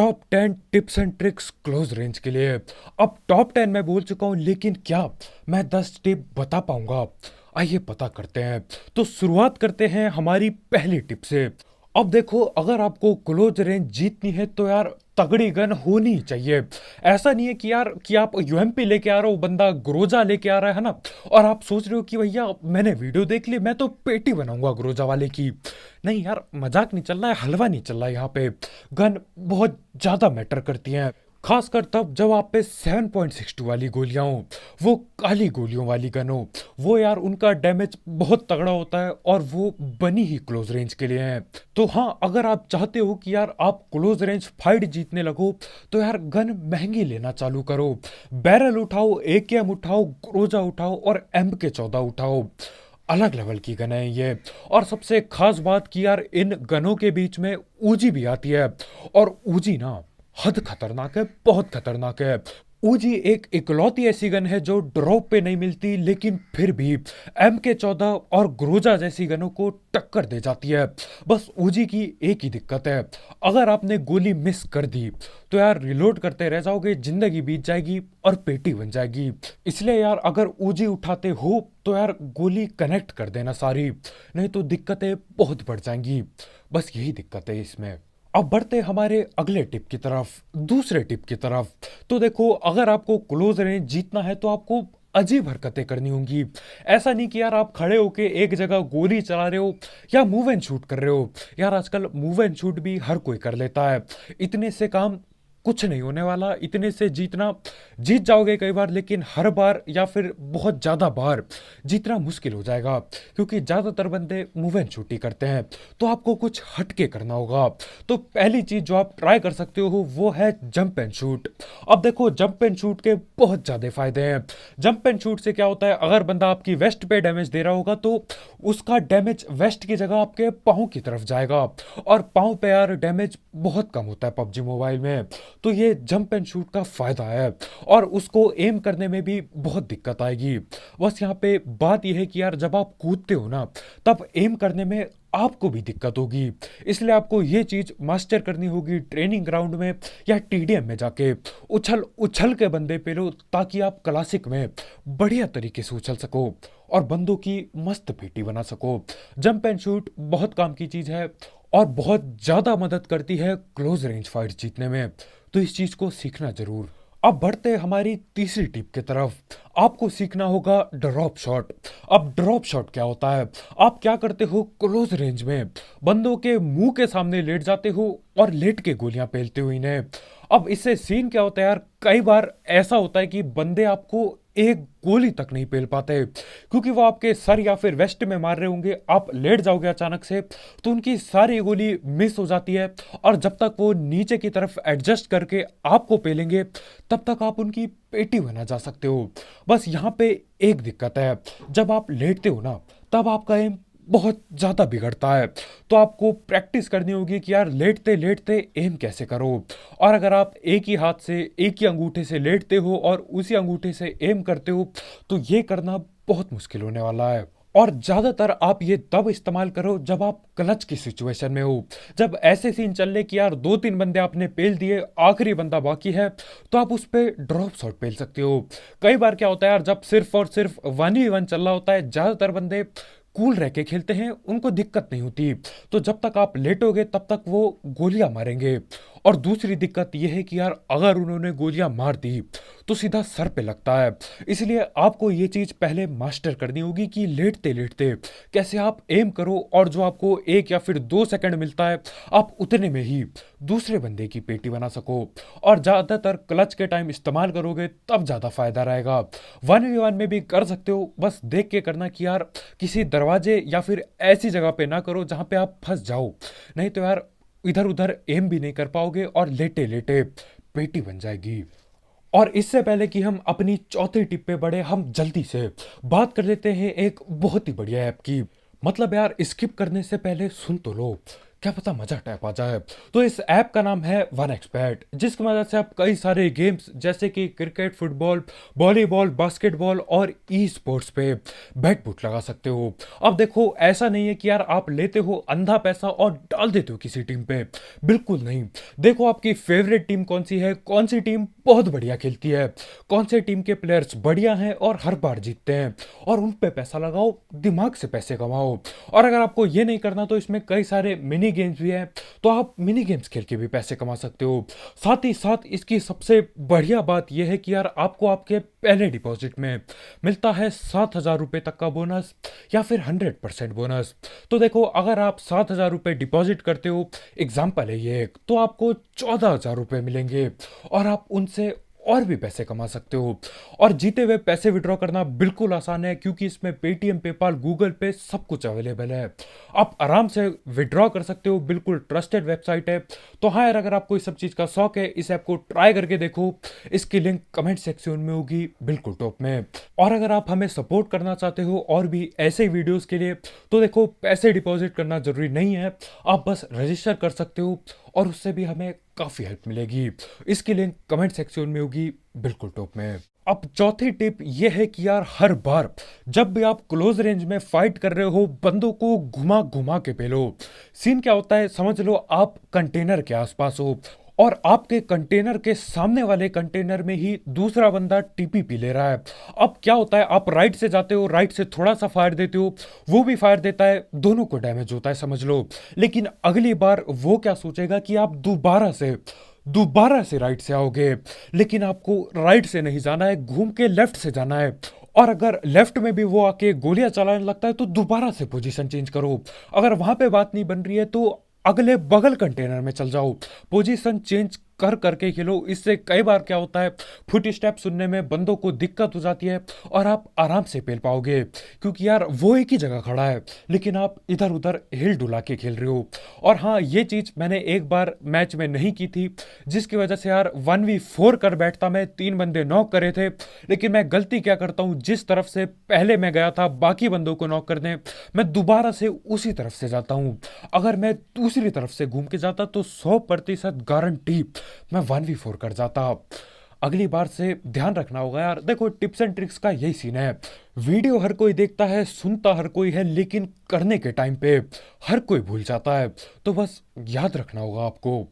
Top 10 tips and tricks close range के लिए। अब टॉप 10 मैं बोल चुका हूं, लेकिन क्या मैं 10 टिप बता पाऊंगा? आइए पता करते हैं। तो शुरुआत करते हैं हमारी पहली टिप से। अब देखो, अगर आपको क्लोज रेंज जीतनी है तो यार तगड़ी गन होनी ही चाहिए। ऐसा नहीं है कि यार कि आप यूएमपी लेके आ रहे हो, बंदा ग्रोजा लेके आ रहा है ना, और आप सोच रहे हो कि भैया मैंने वीडियो देख ली, मैं तो पेटी बनाऊंगा ग्रोजा वाले की। नहीं यार, मजाक नहीं चल रहा है, हलवा नहीं चल रहा है यहाँ पे। गन बहुत ज्यादा मैटर करती हैं, खासकर तब जब आप पे 7.62 वाली गोलियां हो, वो काली गोलियों वाली गन हो। वो यार उनका डैमेज बहुत तगड़ा होता है और वो बनी ही क्लोज रेंज के लिए है। तो हाँ, अगर आप चाहते हो कि यार आप क्लोज रेंज फाइट जीतने लगो, तो यार गन महंगी लेना चालू करो। बैरल उठाओ, एकेएम उठाओ, ग्रोजा उठाओ और MK14 उठाओ। अलग लेवल की गन है ये। और सबसे खास बात कि यार इन गनों के बीच में ऊजी भी आती है, और ऊजी ना हद खतरनाक है, बहुत खतरनाक है। ऊजी एक इकलौती ऐसी गन है जो ड्रॉप पे नहीं मिलती, लेकिन फिर भी MK14 और ग्रोजा जैसी गनों को टक्कर दे जाती है। बस ऊजी की एक ही दिक्कत है, अगर आपने गोली मिस कर दी तो यार रिलोड करते रह जाओगे, जिंदगी बीत जाएगी और पेटी बन जाएगी। इसलिए यार अगर ऊजी उठाते हो तो यार गोली कनेक्ट कर देना सारी, नहीं तो दिक्कतें बहुत बढ़ जाएंगी। बस यही दिक्कत है इसमें। अब बढ़ते हमारे अगले टिप की तरफ, दूसरे टिप की तरफ। तो देखो, अगर आपको क्लोज रेंज जीतना है तो आपको अजीब हरकतें करनी होंगी। ऐसा नहीं कि यार आप खड़े होके एक जगह गोली चला रहे हो या मूव एंड शूट कर रहे हो। यार आजकल मूव एंड शूट भी हर कोई कर लेता है, इतने से काम कुछ नहीं होने वाला। इतने से जीतना, जीत जाओगे कई बार, लेकिन हर बार या फिर बहुत ज़्यादा बार जीतना मुश्किल हो जाएगा, क्योंकि ज़्यादातर बंदे मूव एंड शूट ही करते हैं। तो आपको कुछ हटके करना होगा। तो पहली चीज़ जो आप ट्राई कर सकते हो वो है जंप एंड शूट। अब देखो, जंप एंड शूट के बहुत ज़्यादा फायदे हैं। जंप एंड शूट से क्या होता है, अगर बंदा आपकी वेस्ट पे डैमेज दे रहा होगा तो उसका डैमेज वेस्ट की जगह आपके पाँव की तरफ जाएगा, और पाँव पे यार डैमेज बहुत कम होता है पबजी मोबाइल में। तो ये जंप एंड शूट का फायदा है, और उसको एम करने में भी बहुत दिक्कत आएगी। बस यहाँ पे बात यह है कि यार जब आप कूदते हो ना, तब एम करने में आपको भी दिक्कत होगी। इसलिए आपको ये चीज मास्टर करनी होगी ट्रेनिंग ग्राउंड में या TDM में जाके। उछल उछल के बंदे पे लो, ताकि आप क्लासिक में बढ़िया तरीके से उछल सको और बंदों की मस्त पेटी बना सको। जंप एंड शूट बहुत काम की चीज है और बहुत ज्यादा मदद करती है क्लोज रेंज फाइट जीतने में। तो इस चीज को सीखना जरूर। अब बढ़ते हैं हमारी तीसरी टिप की तरफ। आपको सीखना होगा ड्रॉप शॉट। अब ड्रॉप शॉट क्या होता है? आप क्या करते हो, क्लोज रेंज में बंदों के मुंह के सामने लेट जाते हो और लेट के गोलियां पेलते हो इन्हें। अब इससे सीन क्या होता है यार, कई बार ऐसा होता है कि बंदे आपको एक गोली तक नहीं पेल पाते, क्योंकि वो आपके सर या फिर वेस्ट में मार रहे होंगे। आप लेट जाओगे अचानक से तो उनकी सारी गोली मिस हो जाती है, और जब तक वो नीचे की तरफ एडजस्ट करके आपको पेलेंगे, तब तक आप उनकी पेटी बना जा सकते हो। बस यहाँ पे एक दिक्कत है, जब आप लेटते हो ना, तब आपका एम बहुत ज़्यादा बिगड़ता है। तो आपको प्रैक्टिस करनी होगी कि यार लेटते लेटते एम कैसे करो। और अगर आप एक ही हाथ से, एक ही अंगूठे से लेटते हो और उसी अंगूठे से एम करते हो, तो ये करना बहुत मुश्किल होने वाला है। और ज़्यादातर आप ये तब इस्तेमाल करो जब आप क्लच की सिचुएशन में हो, जब ऐसे सीन चल रहे कि यार 2-3 बंदे आपने पेल दिए, आखिरी बंदा बाकी है, तो आप उस पर ड्रॉप शॉट पेल सकते हो। कई बार क्या होता है यार, जब सिर्फ और सिर्फ 1v1 चल रहा होता है, ज़्यादातर बंदे कूल रह के खेलते हैं, उनको दिक्कत नहीं होती। तो जब तक आप लेटोगे तब तक वो गोलियां मारेंगे। और दूसरी दिक्कत यह है कि यार अगर उन्होंने गोलियां मार दी तो सीधा सर पे लगता है। इसलिए आपको ये चीज पहले मास्टर करनी होगी कि लेटते लेटते कैसे आप एम करो, और जो आपको 1 या फिर 2 सेकंड मिलता है, आप उतने में ही दूसरे बंदे की पेटी बना सको। और ज्यादातर क्लच के टाइम इस्तेमाल करोगे तब ज्यादा फायदा रहेगा। 1v1 में भी कर सकते हो, बस देख के करना कि यार किसी दरवाजे या फिर ऐसी जगह पे ना करो जहां पे आप फंस जाओ, नहीं तो यार इधर उधर एम भी नहीं कर पाओगे और लेटे लेटे पेटी बन जाएगी। और इससे पहले कि हम अपनी चौथी टिप पे बढ़े, हम जल्दी से बात कर लेते हैं एक बहुत ही बढ़िया ऐप की। मतलब यार, स्किप करने से पहले सुन तो लो। क्या पता मजा टैप आ जाए। तो इस ऐप का नाम है वन एक्सबेट, जिसकी मदद से आप कई सारे गेम्स जैसे कि क्रिकेट, फुटबॉल, वॉलीबॉल, बास्केटबॉल और ई स्पोर्ट्स पे बेट बुट लगा सकते हो। अब देखो, ऐसा नहीं है कि यार आप लेते हो अंधा पैसा और डाल देते हो किसी टीम पे, बिल्कुल नहीं। देखो आपकी फेवरेट टीम कौन सी है, कौन सी टीम बहुत बढ़िया खेलती है, कौन से टीम के प्लेयर्स बढ़िया हैं और हर बार जीतते हैं, और उन पे पैसा लगाओ, दिमाग से पैसे कमाओ। और अगर आपको ये नहीं करना तो इसमें कई सारे मिनी गेम्स भी हैं, तो आप मिनी गेम्स खेल के भी पैसे कमा सकते हो। साथ ही साथ इसकी सबसे बढ़िया बात यह है कि यार आपको आपके पहले डिपॉजिट में मिलता है 7,000 रुपये तक का बोनस या फिर 100% बोनस। तो देखो, अगर आप 7,000 रुपये डिपॉजिट करते हो, एग्जाम्पल है ये एक, तो आपको 14,000 रुपये मिलेंगे और आप उनसे और भी पैसे कमा सकते हो। और जीते हुए पैसे विड्रॉ करना बिल्कुल आसान है, क्योंकि इसमें पेटीएम, पेपाल, गूगल पे सब कुछ अवेलेबल है। आप आराम से विड्रॉ कर सकते हो, बिल्कुल ट्रस्टेड वेबसाइट है। तो हाँ यार, अगर आपको इस सब चीज़ का शौक है, इस ऐप को ट्राई करके देखो। इसकी लिंक कमेंट सेक्शन में होगी, बिल्कुल टॉप में। और अगर आप हमें सपोर्ट करना चाहते हो और भी ऐसे वीडियोस के लिए, तो देखो, पैसे डिपॉजिट करना जरूरी नहीं है, आप बस रजिस्टर कर सकते हो और उससे भी हमें काफ़ी हेल्प मिलेगी। इसकी लिंक कमेंट सेक्शन में होगी, बिल्कुल टॉप में। अब चौथी टिप ये है कि यार हर बार जब भी आप क्लोज रेंज में फाइट कर रहे हो, बंदों को घुमा घुमा के पेलो। सीन क्या होता है, समझ लो आप कंटेनर के आसपास हो और आपके कंटेनर के सामने वाले कंटेनर में ही दूसरा बंदा टीपीपी ले रहा है। अब क्या होता है, आप राइट से जाते हो, राइट से थोड़ा सा फायर देते हो, वो भी फायर देता है, दोनों को डैमेज होता है, समझ लो। लेकिन अगली बार वो क्या सोचेगा कि आप दोबारा से राइट से आओगे, लेकिन आपको राइट से नहीं जाना है, घूम के लेफ्ट से जाना है। और अगर लेफ्ट में भी वो आके गोलियां चलाने लगता है तो दोबारा से पोजीशन चेंज करो। अगर वहां पे बात नहीं बन रही है तो अगले बगल कंटेनर में चल जाओ, पोजीशन चेंज कर करके खेलो। इससे कई बार क्या होता है, फुट स्टेप सुनने में बंदों को दिक्कत हो जाती है और आप आराम से पेल पाओगे, क्योंकि यार वो एक ही जगह खड़ा है लेकिन आप इधर उधर हिल डुला के खेल रहे हो। और हाँ, ये चीज़ मैंने एक बार मैच में नहीं की थी, जिसकी वजह से यार 1v4 कर बैठता मैं, 3 बंदे नॉक करे थे। लेकिन मैं गलती क्या करता हूँ, जिस तरफ से पहले मैं गया था बाकी बंदों को नॉक करने, मैं दोबारा से उसी तरफ से जाता हूँ। अगर मैं दूसरी तरफ से घूम के जाता तो 100% गारंटी मैं 1v4 कर जाता। अगली बार से ध्यान रखना होगा यार। देखो, टिप्स एंड ट्रिक्स का यही सीन है, वीडियो हर कोई देखता है, सुनता हर कोई है, लेकिन करने के टाइम पे हर कोई भूल जाता है। तो बस याद रखना होगा आपको।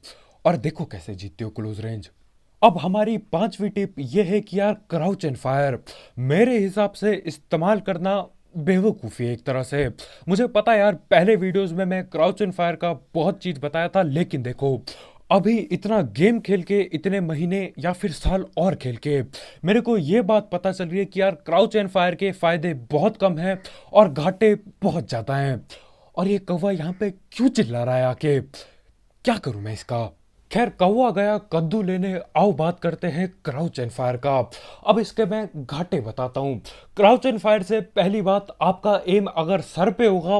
और देखो कैसे जीतते हो क्लोज रेंज। अब हमारी पांचवी टिप यह है कि यार क्राउच एंड फायर मेरे हिसाब से इस्तेमाल करना बेवकूफ़ी है एक तरह से। मुझे पता है यार, पहले वीडियोस में मैं क्राउच एंड फायर का बहुत चीज़ बताया था, लेकिन देखो, अभी इतना गेम खेल के, इतने महीने या फिर साल और खेल के, मेरे को ये बात पता चल रही है कि यार क्राउच एंड फायर के फायदे बहुत कम हैं और घाटे बहुत ज़्यादा हैं। और ये कौवा यहाँ पे क्यों चिल्ला रहा है आके, क्या करूं मैं इसका। खैर, कौवा गया कद्दू लेने, आओ बात करते हैं क्राउच एंड फायर का। अब इसके मैं घाटे बताता हूँ। क्राउच एंड फायर से पहली बात, आपका एम अगर सर पे होगा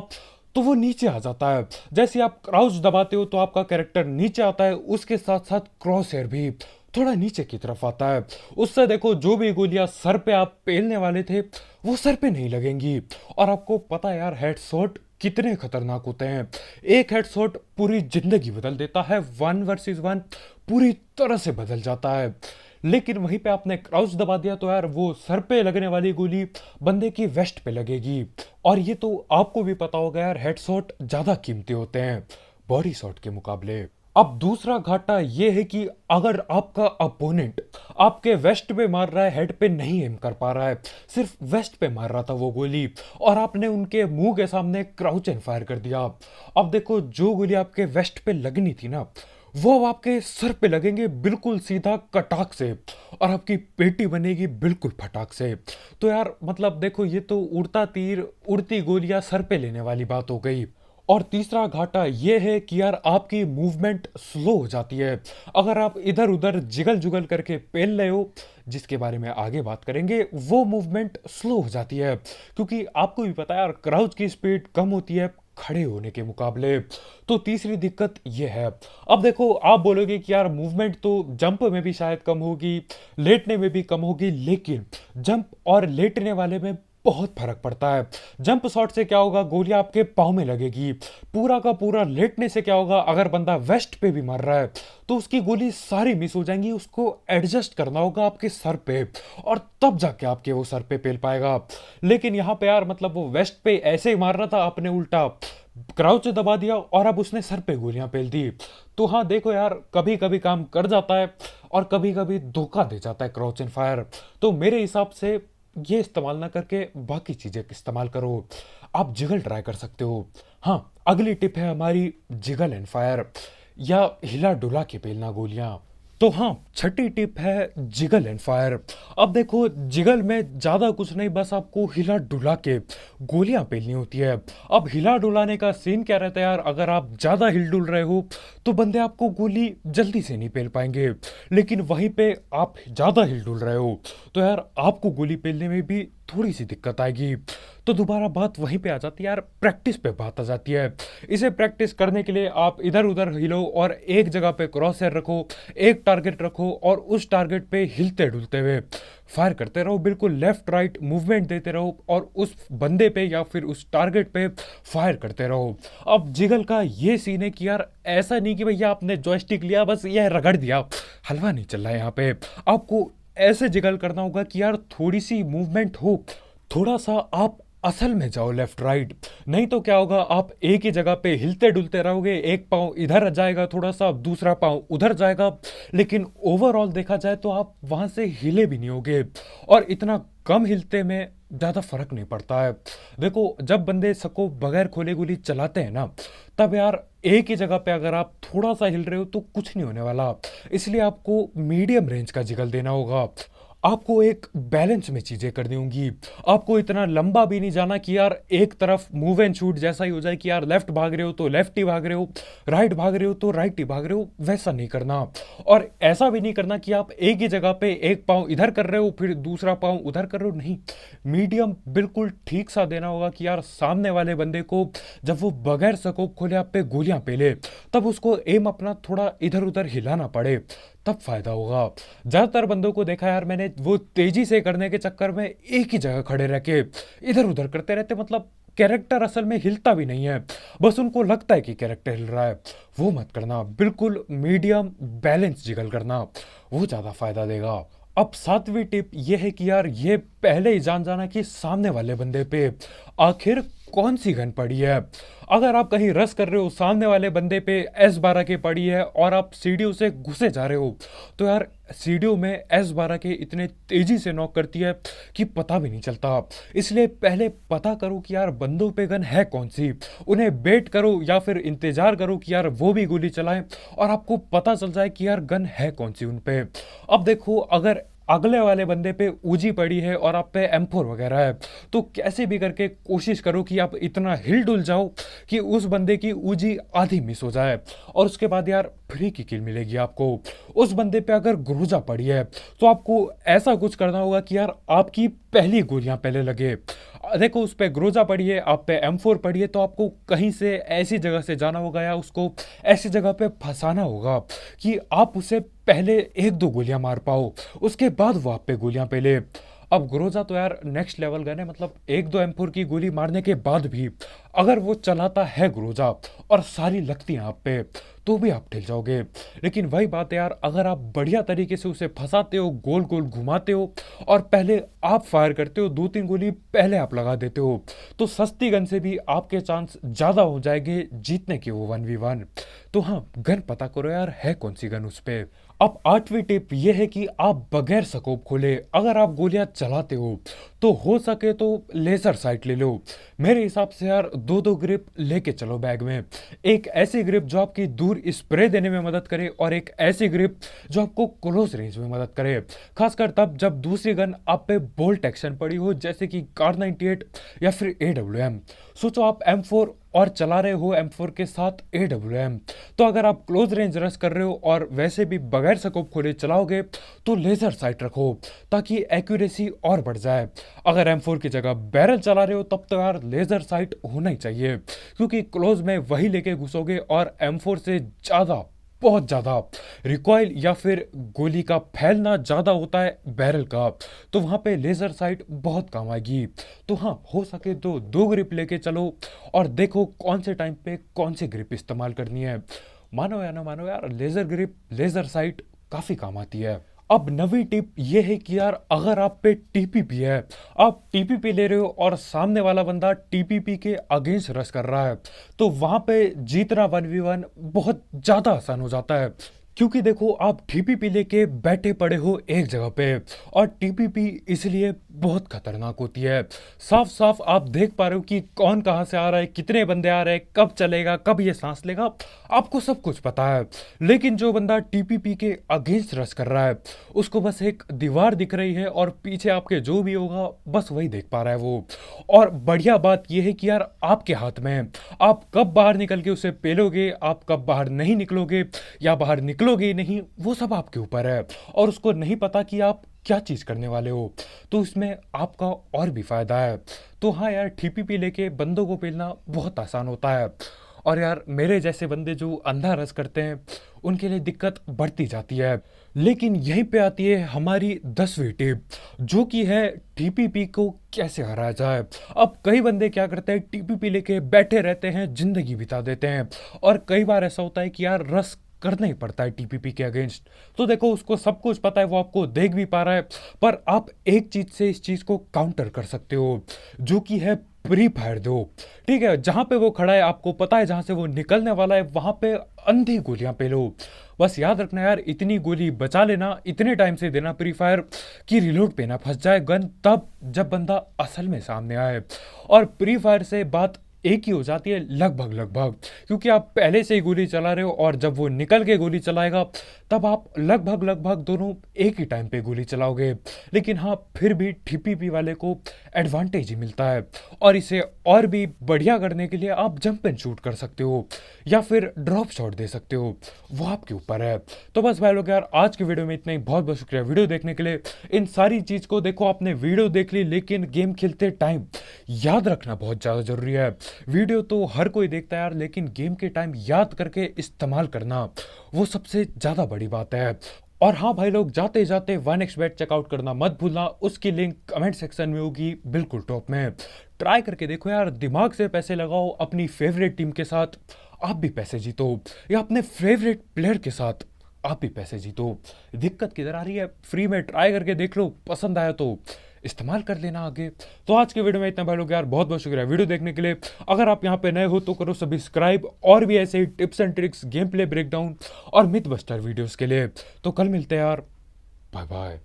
तो वो नीचे आ जाता है। जैसे आप क्राउच दबाते हो तो आपका कैरेक्टर नीचे आता है, उसके साथ साथ क्रॉस हेयर भी थोड़ा नीचे की तरफ आता है। उससे देखो, जो भी गोलियां सर पे आप पेलने वाले थे वो सर पे नहीं लगेंगी। और आपको पता है यार, हेडशॉट कितने खतरनाक होते हैं। एक हेडशॉट पूरी जिंदगी बदल देता है, 1 वर्सेस 1 पूरी तरह से बदल जाता है। लेकिन वहीं पे आपने क्राउच दबा दिया तो यार वो सर पे लगने वाली गोली बंदे की वेस्ट पे लगेगी। और ये तो आपको भी पता होगा यार, हेडशॉट ज्यादा कीमती होते हैं बॉडी शॉट के मुकाबले। अब दूसरा घाटा ये है कि अगर आपका अपोनेंट आपके वेस्ट पे मार रहा है, हेड पे नहीं एम कर पा रहा है, सिर्फ वेस्ट पे मार रहा था वो गोली, और आपने उनके मुंह के सामने क्राउच एंड फायर कर दिया। अब देखो, जो गोली आपके वेस्ट पे लगनी थी ना, वो अब आपके सर पे लगेंगे बिल्कुल सीधा कटाक से, और आपकी पेटी बनेगी बिल्कुल फटाक से। तो यार मतलब देखो, ये तो उड़ता तीर उड़ती गोलियां सर पे लेने वाली बात हो गई। और तीसरा घाटा यह है कि यार आपकी मूवमेंट स्लो हो जाती है। अगर आप इधर उधर जिगल जुगल करके पेल रहे हो, जिसके बारे में आगे बात करेंगे, वो मूवमेंट स्लो हो जाती है, क्योंकि आपको भी पता है यार, क्राउच की स्पीड कम होती है खड़े होने के मुकाबले। तो तीसरी दिक्कत ये है। अब देखो, आप बोलोगे कि यार मूवमेंट तो जंप में भी शायद कम होगी, लेटने में भी कम होगी, लेकिन जंप और लेटने वाले में बहुत फर्क पड़ता है। जंप शॉट से क्या होगा, गोलियां आपके पाँव में लगेगी। पूरा का पूरा लेटने से क्या होगा, अगर बंदा वेस्ट पे भी मर रहा है तो उसकी गोली सारी मिस हो जाएंगी, उसको एडजस्ट करना होगा आपके सर पे, और तब जाके आपके वो सर पे पेल पाएगा। लेकिन यहाँ पे यार मतलब वो वेस्ट पे ऐसे ही मार रहा था, आपने उल्टा क्राउच दबा दिया और अब उसने सर पे गोलियां पेल दी। तो हाँ देखो यार, कभी कभी काम कर जाता है और कभी कभी धोखा दे जाता है क्राउच एंड फायर। तो मेरे हिसाब से ये इस्तेमाल ना करके बाकी चीजें इस्तेमाल करो। आप जिगल ट्राई कर सकते हो। हाँ, अगली टिप है हमारी जिगल एंड फायर, या हिला डुला के पेलना गोलियां। तो हाँ, छठी टिप है जिगल एंड फायर। अब देखो, जिगल में ज्यादा कुछ नहीं, बस आपको हिला डुला के गोलियां पेलनी होती है। अब हिला डुलाने का सीन क्या रहता है यार, अगर आप ज्यादा हिल डुल रहे हो तो बंदे आपको गोली जल्दी से नहीं पेल पाएंगे। लेकिन वहीं पे आप ज्यादा हिल डुल रहे हो तो यार आपको गोली पेलने में भी थोड़ी सी दिक्कत आएगी। तो दोबारा बात वहीं पे आ जाती है यार, प्रैक्टिस पे बात आ जाती है। इसे प्रैक्टिस करने के लिए आप इधर उधर हिलो और एक जगह पे क्रॉस हेयर रखो, एक टारगेट रखो और उस टारगेट पे हिलते डुलते हुए फायर करते रहो। बिल्कुल लेफ्ट राइट मूवमेंट देते रहो और उस बंदे पे या फिर उस टारगेट पे फायर करते रहो। अब जिगल का ये सीन है कि यार ऐसा नहीं कि भैया आपने जॉयस्टिक लिया बस यह रगड़ दिया, हलवा नहीं चल रहा है यहाँ पे। आपको ऐसे जिगल करना होगा कि यार थोड़ी सी मूवमेंट हो, थोड़ा सा आप असल में जाओ लेफ्ट राइट। नहीं तो क्या होगा, आप एक ही जगह पे हिलते डुलते रहोगे, एक पाँव इधर जाएगा थोड़ा सा, दूसरा पाँव उधर जाएगा, लेकिन ओवरऑल देखा जाए तो आप वहां से हिले भी नहीं होगे। और इतना कम हिलते में ज़्यादा फर्क नहीं पड़ता है। देखो, जब बंदे सको बगैर खोले गोली चलाते हैं ना, तब यार एक ही जगह पे अगर आप थोड़ा सा हिल रहे हो तो कुछ नहीं होने वाला। इसलिए आपको मीडियम रेंज का जिगल देना होगा। आपको एक बैलेंस में चीजें करनी होंगी। आपको इतना लंबा भी नहीं जाना कि यार एक तरफ मूव एंड शूट जैसा ही हो जाए कि यार लेफ्ट भाग रहे हो तो लेफ्ट ही भाग रहे हो, राइट भाग रहे हो तो राइट ही भाग रहे हो, वैसा नहीं करना। और ऐसा भी नहीं करना कि आप एक ही जगह पे एक पाँव इधर कर रहे हो फिर दूसरा पाँव उधर कर रहे हो, नहीं। मीडियम बिल्कुल ठीक सा देना होगा कि यार सामने वाले बंदे को जब वो बगैर स्कोप खोले आप पे गोलियां पेले, तब उसको एम अपना थोड़ा इधर उधर हिलाना पड़े, तब फायदा होगा। ज्यादातर बंदों को देखा यार मैंने, वो तेजी से करने के चक्कर में एक ही जगह खड़े रह के इधर उधर करते रहते, मतलब कैरेक्टर असल में हिलता भी नहीं है, बस उनको लगता है कि कैरेक्टर हिल रहा है। वो मत करना, बिल्कुल मीडियम बैलेंस जिगल करना, वो ज्यादा फायदा देगा। अब सातवीं टिप ये है कि यार ये पहले ही जान जाना कि सामने वाले बंदे पे आखिर कौन सी गन पड़ी है। अगर आप कहीं रस कर रहे हो, सामने वाले बंदे पे S12 की पड़ी है और आप सीढ़ियों से घुसे जा रहे हो, तो यार सीढ़ियों में S12 के इतने तेजी से नॉक करती है कि पता भी नहीं चलता। इसलिए पहले पता करो कि यार बंदों पे गन है कौन सी, उन्हें बेट करो या फिर इंतजार करो कि यार वो भी गोली चलाएं और आपको पता चल जाए कि यार गन है कौन सी उन पे। अब देखो, अगर अगले वाले बंदे पे ऊजी पड़ी है और आप पे M4 वगैरह है, तो कैसे भी करके कोशिश करो कि आप इतना हिल डुल जाओ कि उस बंदे की ऊजी आधी मिस हो जाए और उसके बाद यार फ्री की किल मिलेगी आपको। उस बंदे पे अगर ग्रोजा पड़ी है तो आपको ऐसा कुछ करना होगा कि यार आपकी पहली गोलियां पहले लगे। देखो, उस पे ग्रोजा पड़ी है, आप पे M4 पड़ी है, तो आपको कहीं से ऐसी जगह से जाना होगा या उसको ऐसी जगह पे फंसाना होगा कि आप उसे पहले एक दो गोलियां मार पाओ, उसके बाद वो आप पे गोलियां पहले। अब ग्रोजा तो यार नेक्स्ट लेवल गन है, मतलब एक दो M4 की गोली मारने के बाद भी अगर वो चलाता है ग्रोजा और सारी लगती हैं आप पे, तो भी आप ठिल जाओगे। लेकिन वही बात है यार, अगर आप बढ़िया तरीके से उसे फंसाते हो, गोल गोल घुमाते हो और पहले आप फायर करते हो, दो तीन गोली पहले आप लगा देते हो, तो सस्ती गन से भी आपके चांस ज्यादा हो जाएंगे जीतने के वो 1v1। तो हाँ, गन पता करो यार है कौन सी गन उस पे। अब आठवीं टिप ये है कि आप बगैर स्कोप खोले अगर आप गोलियां चलाते हो तो हो सके तो लेजर साइट ले लो। मेरे हिसाब से यार दो दो ग्रिप लेके चलो बैग में, एक ऐसी ग्रिप जो आपकी दूर स्प्रे देने में मदद करे और एक ऐसी ग्रिप जो आपको क्लोज रेंज में मदद करे, खासकर तब जब दूसरी गन आप पे बोल्ट एक्शन पड़ी हो, जैसे कि कार 98 या फिर AWM। सोचो आप M4 और चला रहे हो M4 के साथ AWM, तो अगर आप क्लोज रेंज रश कर रहे हो और वैसे भी बगैर स्कोप खोले चलाओगे तो लेजर साइट रखो ताकि एक्यूरेसी और बढ़ जाए। अगर M4 की जगह बैरल चला रहे हो तब तो यार लेजर साइट होना ही चाहिए, क्योंकि क्लोज में वही लेके घुसोगे और M4 से ज्यादा बहुत ज़्यादा रिकॉइल या फिर गोली का फैलना ज़्यादा होता है बैरल का, तो वहाँ पे लेज़र साइट बहुत काम आएगी। तो हाँ, हो सके तो 2 ग्रिप लेके चलो और देखो कौन से टाइम पे कौन सी ग्रिप इस्तेमाल करनी है। मानो या ना मानो यार, लेज़र ग्रिप, लेज़र साइट काफ़ी काम आती है। अब नवी टिप ये है कि यार, अगर आप पे टीपीपी है, आप टीपीपी ले रहे हो और सामने वाला बंदा टीपीपी के अगेंस्ट रश कर रहा है, तो वहां पे जीतना 1v1 बहुत ज्यादा आसान हो जाता है। क्योंकि देखो, आप टीपीपी लेके बैठे पड़े हो एक जगह पे, और टीपीपी इसलिए बहुत खतरनाक होती है। साफ साफ आप देख पा रहे हो कि कौन कहाँ से आ रहा है, कितने बंदे आ रहे हैं, कब चलेगा, कब ये सांस लेगा, आपको सब कुछ पता है। लेकिन जो बंदा टीपीपी के अगेंस्ट रश कर रहा है, उसको बस एक दीवार दिख रही है और पीछे आपके जो भी होगा बस वही देख पा रहा है वो। और बढ़िया बात यह है कि यार, आपके हाथ में है। आप कब बाहर निकल के उसे पेलोगे, आप कब बाहर नहीं निकलोगे या बाहर निकलोगे ही नहीं, वो सब आपके ऊपर है। और उसको नहीं पता कि आप क्या चीज़ करने वाले हो, तो इसमें आपका और भी फायदा है। तो हाँ यार, टीपीपी लेके बंदों को पेलना बहुत आसान होता है। और यार, मेरे जैसे बंदे जो अंधा रस करते हैं, उनके लिए दिक्कत बढ़ती जाती है। लेकिन यहीं पे आती है हमारी 10वीं टिप, जो कि है टीपीपी को कैसे हराया जाए। अब कई बंदे क्या करते हैं, टीपीपी लेके बैठे रहते हैं, जिंदगी बिता देते हैं। और कई बार ऐसा होता है कि यार, रस करना ही पड़ता है टीपीपी के अगेंस्ट। तो देखो, उसको सब कुछ पता है, वो आपको देख भी पा रहा है, पर आप एक चीज से इस चीज को काउंटर कर सकते हो, जो कि है प्री फायर दो। ठीक है, जहां पे वो खड़ा है, आपको पता है जहां से वो निकलने वाला है, वहां पे अंधी गोलियां पे लो। बस याद रखना यार, इतनी गोली बचा लेना, इतने टाइम से देना प्री फायर की रिलोड पे ना फंस जाए गन, तब जब बंदा असल में सामने आए। और प्री फायर से बात एक ही हो जाती है लगभग लगभग, क्योंकि आप पहले से ही गोली चला रहे हो, और जब वो निकल के गोली चलाएगा, तब आप लगभग लगभग दोनों एक ही टाइम पे गोली चलाओगे। लेकिन हाँ, फिर भी टीपीपी वाले को एडवांटेज ही मिलता है। और इसे और भी बढ़िया करने के लिए आप जंप एंड शूट कर सकते हो, या फिर ड्रॉप शॉट दे सकते हो, वो आपके ऊपर है। तो बस भाई लोग यार, आज की वीडियो में इतना ही। बहुत बहुत शुक्रिया वीडियो देखने के लिए। इन सारी चीज को देखो, आपने वीडियो देख ली, लेकिन गेम खेलते टाइम याद रखना बहुत ज्यादा जरूरी है। वीडियो तो हर कोई देखता है यार, लेकिन गेम के टाइम याद करके इस्तेमाल करना, वो सबसे ज्यादा बड़ी बात है। और हाँ भाई लोग, जाते जाते 1xbet चेकआउट करना मत भूलना, उसकी लिंक कमेंट सेक्शन में होगी बिल्कुल टॉप में। ट्राई करके देखो यार, दिमाग से पैसे लगाओ, अपनी फेवरेट टीम के साथ आप भी पैसे जीतो, या अपने फेवरेट प्लेयर के साथ आप भी पैसे जीतो। दिक्कत किधर आ रही है, फ्री में ट्राई करके देख लो, पसंद आया तो इस्तेमाल कर लेना आगे। तो आज के वीडियो में इतना भाई लोग यार, बहुत बहुत शुक्रिया वीडियो देखने के लिए। अगर आप यहाँ पे नए हो तो करो सब्सक्राइब, और भी ऐसे ही tips and tricks, game play breakdown और मिथ बस्टर वीडियोस के लिए। तो कल मिलते हैं यार, बाय बाय।